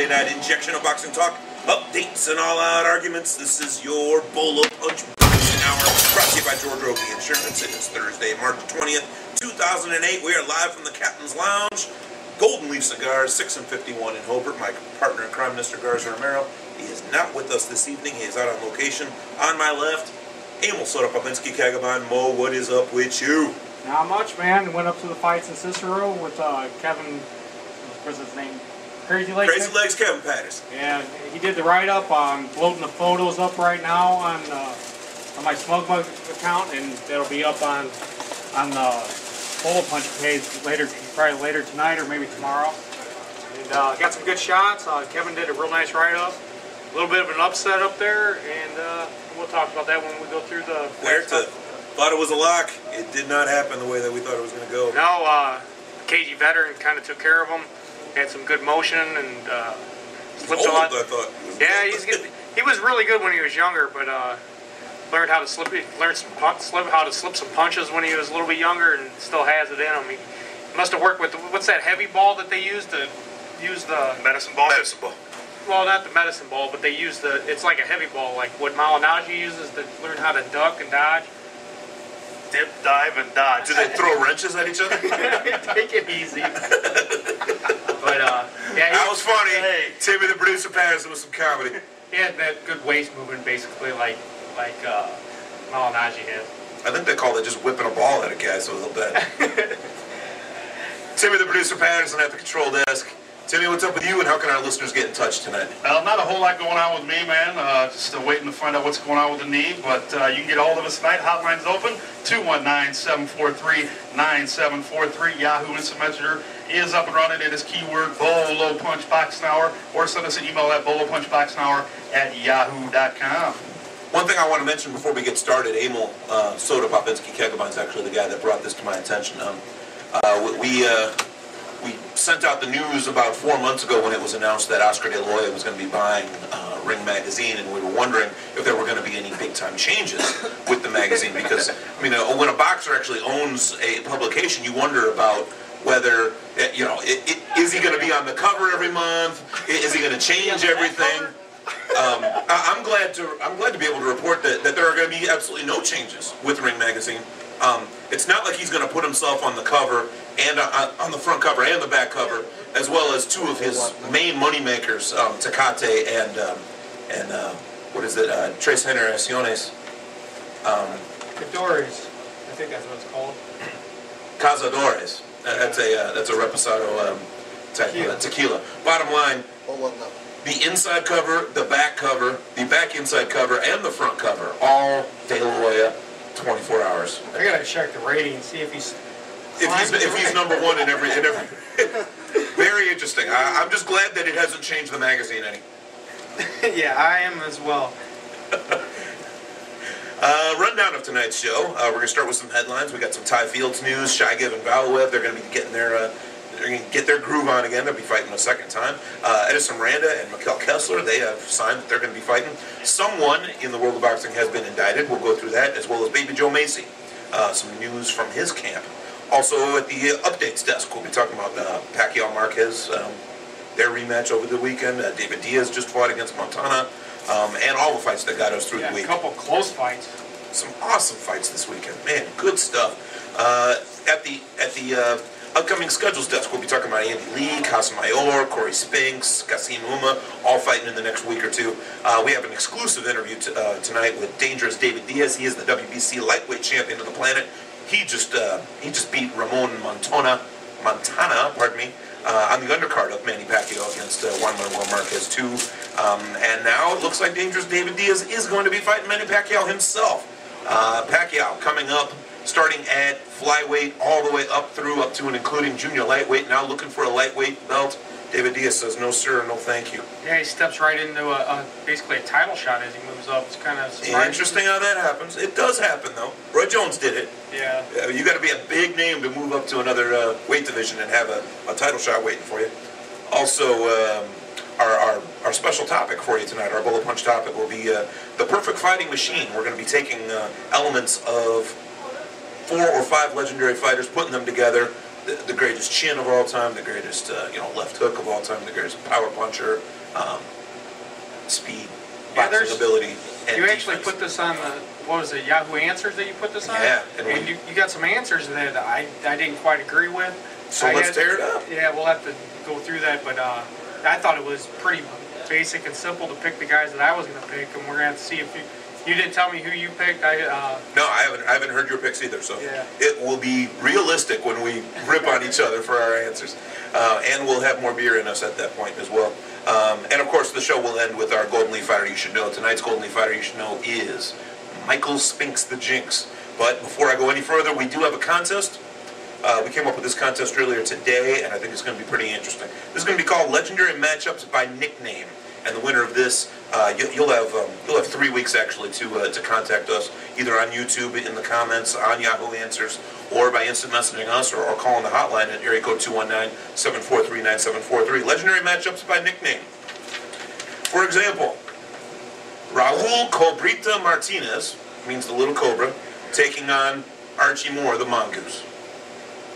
Friday night injection of boxing talk, updates, and all-out arguments. This is your Bolo Punch Boxing Hour, brought to you by George Oakley Insurance. It is Thursday, March 20th, 2008. We are live from the Captain's Lounge. Golden Leaf Cigars, 6 and 51 in Hobart. My partner in crime, Mr. Garza Romero. He is not with us this evening. He is out on location. On my left, Emil Soda Popinski Kagaban. Mo, what is up with you? Not much, man. Went up to the fights in Cicero with Kevin, what's his name? Crazy Legs Kevin Patterson. Yeah, he did the write-up. I'm loading the photos up right now on my Smugmug account, and it'll be up on the Bolo Punch page probably later tonight or maybe tomorrow. And got some good shots. Kevin did a real nice write-up. A little bit of an upset up there, and we'll talk about that when we go through the... Thought it was a lock. It did not happen the way that we thought it was going to go. No, KG veteran kind of took care of him. Had some good motion and slipped a lot. I thought. Yeah, he's good. He was really good when he was younger, but learned how to slip some punches when he was a little bit younger, and still has it in him. He must have worked with what's that heavy ball that they use to use the medicine ball. Medicine ball. Well, not the medicine ball, but they use it's like a heavy ball, like what Malinaji uses to learn how to duck and dodge. Dip, dive, and dodge. Do they throw wrenches at each other? Take it easy. But yeah, that was funny. Hey. Timmy the producer Patterson with some comedy. He had that good waist movement, basically, like Malinaji has. I think they call it just whipping a ball at a guy, so a little bit. Timmy the producer Patterson at the control desk. Timmy, what's up with you, and how can our listeners get in touch tonight? Well, not a whole lot going on with me, man. Just still waiting to find out what's going on with the knee. But you can get a hold of us tonight. Hotline's open, 219-743-9743. Yahoo Instant Messenger is up and running. It is keyword Bolo Punch Boxing Hour, or send us an email at bolopunchboxinghour@yahoo.com. One thing I want to mention before we get started, Emil Soda Popinski Kagaban is actually the guy that brought this to my attention. We sent out the news about 4 months ago when it was announced that Oscar De La Hoya was going to be buying Ring Magazine, and we were wondering if there were going to be any big-time changes with the magazine, because, I mean, when a boxer actually owns a publication, you wonder about whether, is he going to be on the cover every month? Is he going to change everything? I'm glad to be able to report that there are going to be absolutely no changes with Ring Magazine. It's not like he's going to put himself on the cover and on the front cover and the back cover, as well as two of his main moneymakers, Tecate and what is it, Tres Generaciones. Cazadores, I think that's what it's called. Cazadores. That's a Reposado tequila. Bottom line, the inside cover, the back inside cover, and the front cover, all De La Hoya, 24 hours. I gotta check the rating and see if he's number one in every. Very interesting. I'm just glad that it hasn't changed the magazine any. Yeah, I am as well. Rundown of tonight's show. We're gonna start with some headlines. We got some Ty Fields news. Shaigev and Valuev, they're gonna be getting their. They're going to get their groove on again. They'll be fighting a second time. Edison Miranda and Mikkel Kessler, they have signed that they're going to be fighting. Someone in the world of boxing has been indicted. We'll go through that, as well as Baby Joe Macy. Some news from his camp. Also at the updates desk, we'll be talking about Pacquiao Marquez, their rematch over the weekend. David Diaz just fought against Montana, and all the fights that got us through the week. A couple close fights. Some awesome fights this weekend. Man, good stuff. At the upcoming schedules desk, we'll be talking about Andy Lee, Casamayor, Corey Spinks, Kasim Uma, all fighting in the next week or two. We have an exclusive interview tonight with Dangerous David Diaz. He is the WBC lightweight champion of the planet. He just beat Ramon Montana, on the undercard of Manny Pacquiao against Juan Manuel Marquez too. And now it looks like Dangerous David Diaz is going to be fighting Manny Pacquiao himself. Pacquiao coming up, starting at flyweight all the way up to and including junior lightweight, now looking for a lightweight belt. David Diaz says, no sir, no thank you. Yeah, he steps right into basically a title shot as he moves up. It's kind of surprising. Interesting how that happens. It does happen, though. Roy Jones did it. Yeah. You got to be a big name to move up to another weight division and have a title shot waiting for you. Also, our special topic for you tonight, our Bolo Punch topic, will be the perfect fighting machine. We're going to be taking elements of 4 or 5 legendary fighters, putting them together. The greatest chin of all time, the greatest left hook of all time, the greatest power puncher, speed, Yeah, boxing ability, and you actually defense. put this on the, what was it, Yahoo Answers that you put this on? Yeah, And you got some answers there that I didn't quite agree with. So I let's had- tear it up. Yeah, we'll have to go through that, but I thought it was pretty basic and simple to pick the guys that I was going to pick, and we're going to have to see if you didn't tell me who you picked. No, I haven't heard your picks either, so Yeah. it will be realistic when we rip on each other for our answers. And we'll have more beer in us at that point as well. And of course, the show will end with our Golden Leaf Fighter You Should Know. Tonight's Golden Leaf Fighter You Should Know is Michael Spinks the Jinx. But before I go any further, we do have a contest. We came up with this contest earlier today, and I think it's going to be pretty interesting. This is going to be called Legendary Matchups by Nickname. And the winner of this, you'll have 3 weeks actually to contact us, either on YouTube in the comments, on Yahoo Answers, or by instant messaging us, or calling the hotline at area code 219-743-9743. Legendary Matchups by Nickname. For example, Raul Cobrita Martinez, means the little cobra, taking on Archie Moore, the mongoose.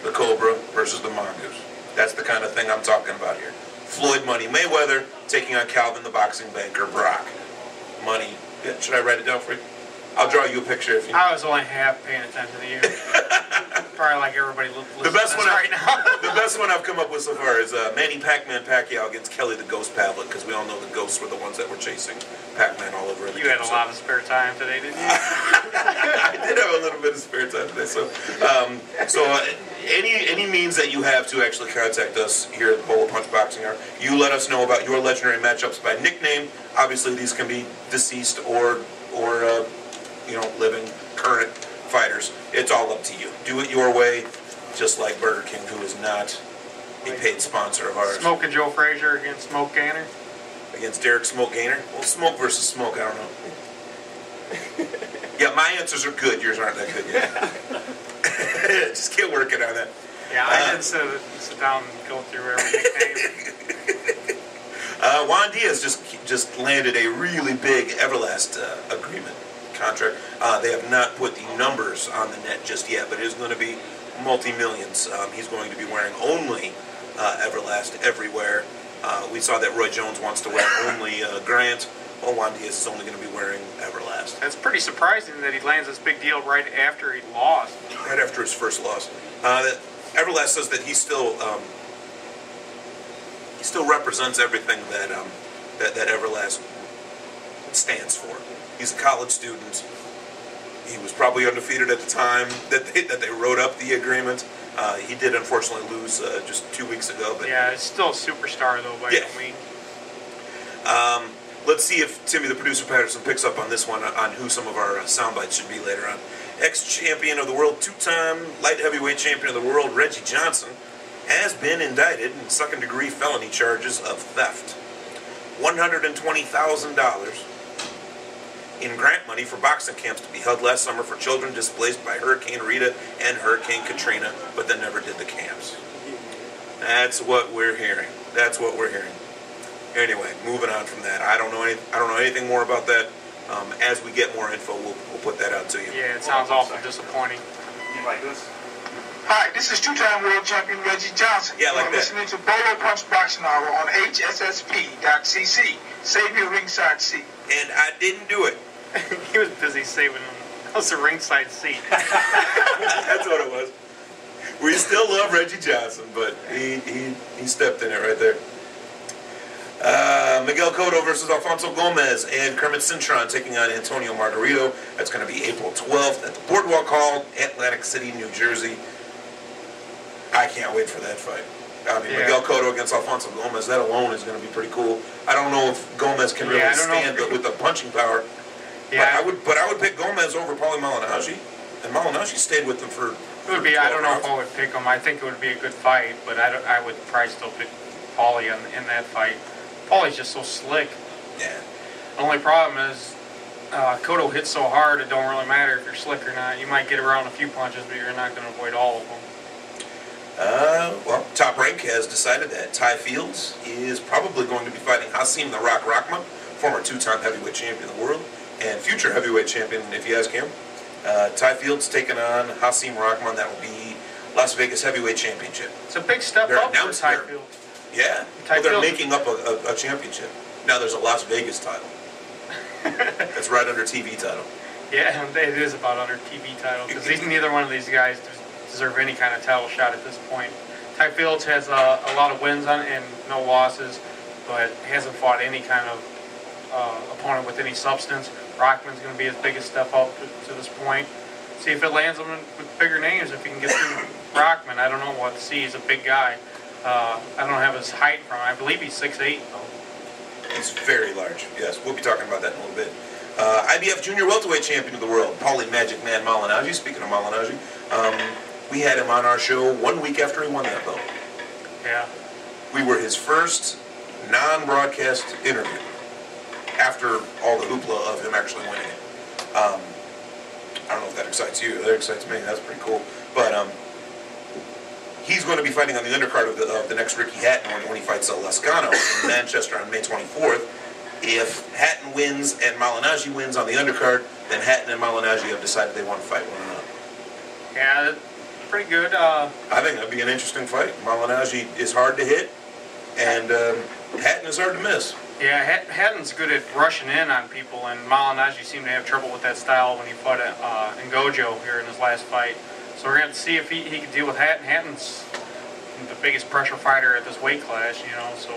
The cobra versus the mongoose. That's the kind of thing I'm talking about here. Floyd Money Mayweather taking on Calvin the boxing banker Brock. Money. Yeah, should I write it down for you? I'll draw you a picture if you. I was only half paying attention to you. Probably like everybody listening The best one right now. The best one I've come up with so far is Manny Pac-Man Pacquiao against Kelly the Ghost Pavlik, because we all know the ghosts were the ones that were chasing Pac-Man all over. You had a lot of spare time today, didn't you? I did have a little bit of spare time today, so any means that you have to actually contact us here at the Bolo Punch Boxing Hour, you let us know about your legendary matchups by nickname. Obviously, these can be deceased or living current fighters. It's all up to you. Do it your way, just like Burger King, who is not a paid sponsor of ours. Smoke and Joe Frazier against Smoke Gainer. Against Derek Smoke Gainer? Well, smoke versus smoke, I don't know. Yeah, my answers are good. Yours aren't that good yet. Just get working on that. Yeah, I did sit down and go through every nickname. Juan Diaz just landed a really big Everlast agreement contract. They have not put the numbers on the net just yet, but it is going to be multi-millions. He's going to be wearing only Everlast everywhere. We saw that Roy Jones wants to wear only Grant. Well, Juan Diaz is only going to be wearing Everlast. It's pretty surprising that he lands this big deal right after he lost. Right after his first loss. Everlast says that he still represents everything that Everlast stands for. He's a college student. He was probably undefeated at the time that they wrote up the agreement. He did unfortunately lose just 2 weeks ago. But yeah, it's still a superstar though, by no means. Let's see if Timmy, the producer Patterson, picks up on this one, on who some of our sound bites should be later on. Ex-champion of the world, two-time light heavyweight champion of the world, Reggie Johnson, has been indicted in second-degree felony charges of theft. $120,000 in grant money for boxing camps to be held last summer for children displaced by Hurricane Rita and Hurricane Katrina, but that never did the camps. That's what we're hearing. That's what we're hearing. Anyway, moving on from that, I don't know anything more about that. As we get more info, we'll put that out to you. Yeah, it sounds awful disappointing. You like this? Hi, this is two-time world champion Reggie Johnson. Yeah, like You're that. listening to Bolo Punch Boxing Hour on HSSP.cc. Save your ringside seat. And I didn't do it. He was busy saving them. That was a ringside seat. That's what it was. We still love Reggie Johnson, but he stepped in it right there. Miguel Cotto versus Alfonso Gomez and Kermit Cintron taking on Antonio Margarito. That's going to be April 12th at the Boardwalk Hall, Atlantic City, New Jersey. I can't wait for that fight. I mean, Miguel Cotto against Alfonso Gomez, that alone is going to be pretty cool. I don't know if Gomez can really stand with the punching power. Yeah, But I would pick Gomez over Paulie Malignaggi, and Malignaggi stayed with them for. it would be. I don't know if I would pick him. I think it would be a good fight, but I would probably still pick Paulie in that fight. Paulie's just so slick. Yeah. The only problem is Cotto hits so hard it don't really matter if you're slick or not. You might get around a few punches, but you're not going to avoid all of them. Well, Top Rank has decided that Ty Fields is probably going to be fighting Hasim the Rock Rahman, former two-time heavyweight champion of the world and future heavyweight champion, if you ask him. Ty Fields taking on Hasim Rahman. That will be Las Vegas Heavyweight Championship. It's a big step They're up for announced Ty there. Fields. Yeah. Ty Well, they're Fields- making up a championship. Now there's a Las Vegas title. That's right under TV title. Yeah, it is about under TV title because neither one of these guys deserve any kind of title shot at this point. Ty Fields has a lot of wins on and no losses, but hasn't fought any kind of opponent with any substance. Brockman's going to be his biggest step up to this point. See if it lands him with bigger names. If he can get through Brockman, I don't know what to see. He's a big guy. I don't have his height from him. I believe he's 6'8", though. He's very large. Yes, we'll be talking about that in a little bit. IBF Junior Welterweight Champion of the World, Paulie Magic Man Malignaggi. Speaking of Malignaggi, we had him on our show 1 week after he won that belt. Yeah. We were his first non-broadcast interview after all the hoopla of him actually winning it. I don't know if that excites you. That excites me. That's pretty cool. But he's going to be fighting on the undercard of the next Ricky Hatton when he fights Lascano in Manchester on May 24th. If Hatton wins and Malignaggi wins on the undercard, then Hatton and Malignaggi have decided they want to fight one another. Yeah, that's pretty good. I think that'd be an interesting fight. Malignaggi is hard to hit, and Hatton is hard to miss. Yeah, Hatton's good at rushing in on people, and Malignaggi seemed to have trouble with that style when he fought Ngojo here in his last fight. So we're going to have to see if he can deal with Hatton. Hatton's the biggest pressure fighter at this weight class, you know, so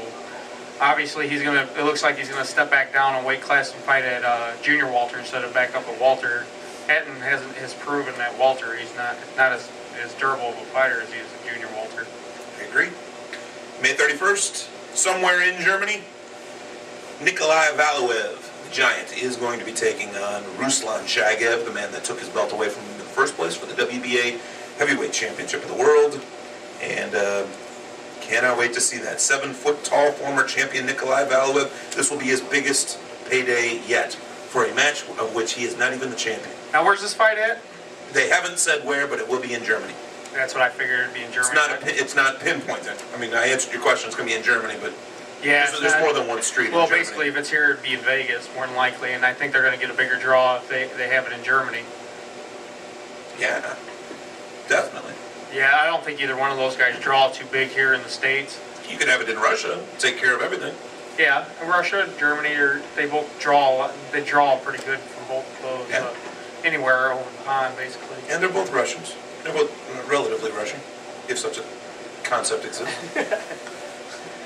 obviously he's going to, it looks like he's going to step back down in weight class and fight at junior welter instead of back up at welter. Hatton has proven that welter he's not as durable of a fighter as he is at junior welter. I agree. May 31st, somewhere in Germany, Nikolai Valuev, the Giant, is going to be taking on Ruslan Shagev, the man that took his belt away from him in the first place for the WBA Heavyweight Championship of the World. And cannot wait to see that. 7-foot-tall former champion Nikolai Valuev. This will be his biggest payday yet for a match of which he is not even the champion. Now, where's this fight at? They haven't said where, but it will be in Germany. That's what I figured it'd be in Germany. It's not pinpointed. I mean, I answered your question. It's going to be in Germany, but yeah, there's more than one street in Germany. Well, basically, if it's here, it'd be in Vegas, more than likely, and I think they're going to get a bigger draw if they have it in Germany. Yeah, definitely. Yeah, I don't think either one of those guys draw too big here in the States. You could have it in Russia, take care of everything. Yeah, Russia, Germany, they both draw. They draw pretty good from both of those. Yeah. Anywhere over the pond, basically. And they're both Russians. They're both relatively Russian, if such a concept exists.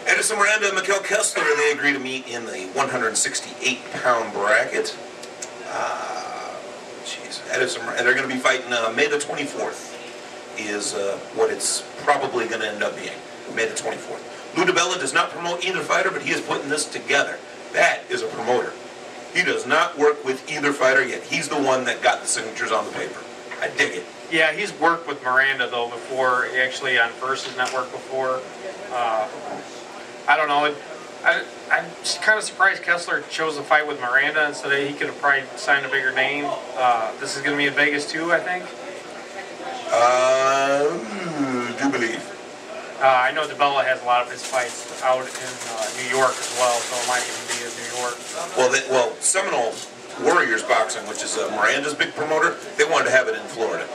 Edison Miranda and Mikkel Kessler, they agree to meet in the 168-pound bracket. Edison, and they're going to be fighting May the 24th is what it's probably going to end up being. May the 24th. Lou DiBella does not promote either fighter, but he is putting this together. That is a promoter. He does not work with either fighter yet. He's the one that got the signatures on the paper. I dig it. Yeah, he's worked with Miranda, though, before, actually on Versus Network before. I don't know. I'm kind of surprised Kessler chose to fight with Miranda instead of he could have probably signed a bigger name. This is going to be in Vegas, too, I think. Do believe. I know DiBella has a lot of his fights out in New York as well, so it might even be in New York. Well, Seminole Warriors Boxing, which is Miranda's big promoter, they wanted to have it in Florida.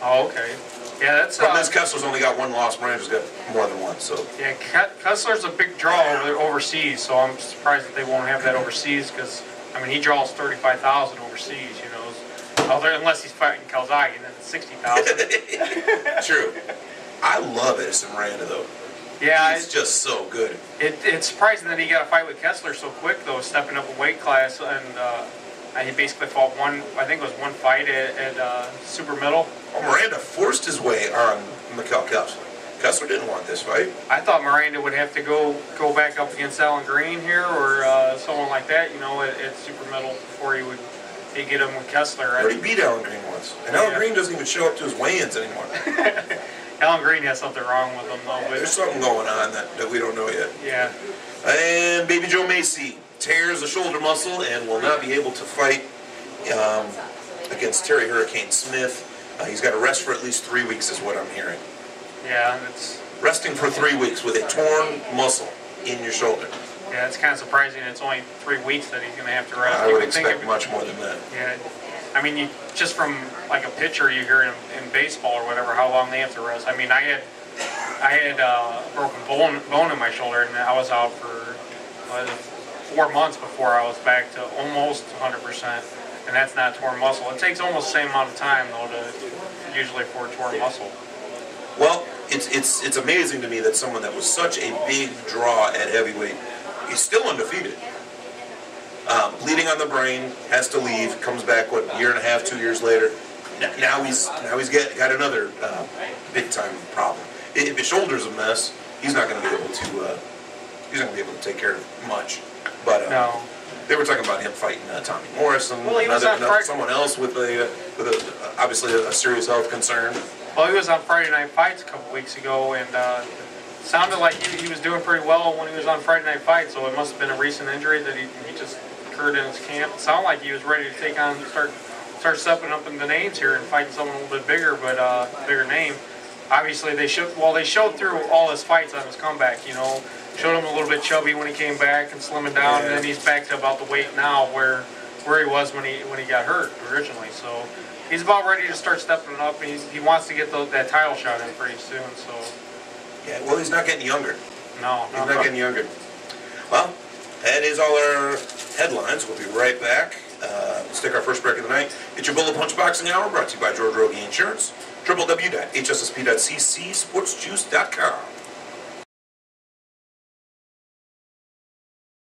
Oh, okay. Yeah, that's. Liz Kessler's only got one loss. Miranda's got more than one. So. Yeah, Kessler's a big draw overseas, so I'm surprised that they won't have that overseas because I mean he draws 35,000 overseas, you know, unless he's fighting Calzaghe, then it's 60,000. True. I love Edison Miranda though. Yeah, he's just so good. It's surprising that he got a fight with Kessler so quick though, stepping up a weight class, and he basically fought one fight at super middle. Well, Miranda forced his way on Mikkel Kessler. Kessler didn't want this fight. I thought Miranda would have to go back up against Alan Green here or someone like that, you know, at super middle before he'd get him with Kessler. Right? Already beat Alan Green once, and Alan Green doesn't even show up to his weigh-ins anymore. Alan Green has something wrong with him, though. But there's something going on that we don't know yet. Yeah. And Baby Joe Macy tears a shoulder muscle and will not be able to fight against Terry Hurricane Smith. He's got to rest for at least 3 weeks, is what I'm hearing. Yeah, it's resting for 3 weeks with a torn muscle in your shoulder. Yeah, it's kind of surprising. It's only 3 weeks that he's going to have to rest. I would expect much more than that. Yeah. I mean, just from like a pitcher you hear in baseball or whatever, how long they have to rest. I mean, I had a broken bone in my shoulder, and I was out for 4 months before I was back to almost 100%, and that's not torn muscle. It takes almost the same amount of time though usually for a torn muscle. Well, it's amazing to me that someone that was such a big draw at heavyweight is still undefeated. Bleeding on the brain, has to leave, comes back, what, a year and a half, 2 years later. Now he's got another big time problem. If his shoulder's a mess, he's not going to be able to take care of much. But No. they were talking about him fighting Tommy Morrison, Well, he was on someone else with obviously a serious health concern. Well, he was on Friday Night Fights a couple weeks ago, and sounded like he was doing pretty well when he was on Friday Night Fights. So it must have been a recent injury that he just occurred in his camp. It sounded like he was ready to take on, start stepping up in the names here and fighting someone a little bit bigger, but bigger name. Obviously, they showed through all his fights on his comeback. You know, showed him a little bit chubby when he came back and slimming down, and then he's back to about the weight now where he was when he got hurt originally. So he's about ready to start stepping up. And he wants to get that title shot in pretty soon. So Yeah, well, he's not getting younger. no, He's not getting younger. Well, that is all our headlines. We'll be right back. Let's take our first break of the night. It's your Bullet Punch Boxing Hour, brought to you by George Rogie Insurance. www.hssp.ccsportsjuice.com.